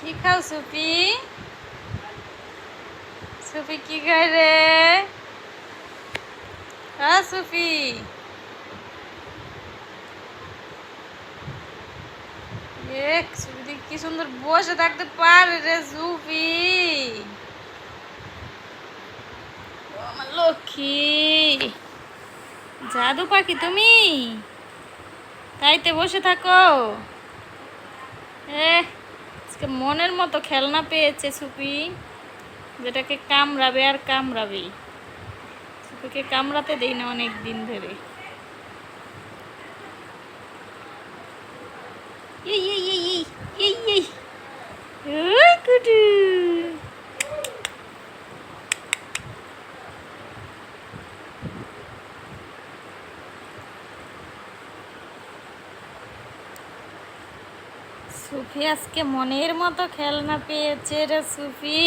কি খাও soupy? Soupy কি খায় রে? হ্যাঁ সুপি, সুপি কি সুন্দর বসে থাকতে পারে রে সুপি। ও আমার লক্ষ্মী, জাদু পাখি তুমি, তাইতে বসে থাকো। আজকে মনের মতো খেলনা পেয়েছে সুপি, যেটাকে কামড়াবে আর কামড়াবে। সুপিকে কামড়াতে দেই না অনেক দিন ধরে। এই এই এই এই এই এই ওই কুটু। সুফি আজকে মনের মতো খেলনা পেয়েছে রে সুফি।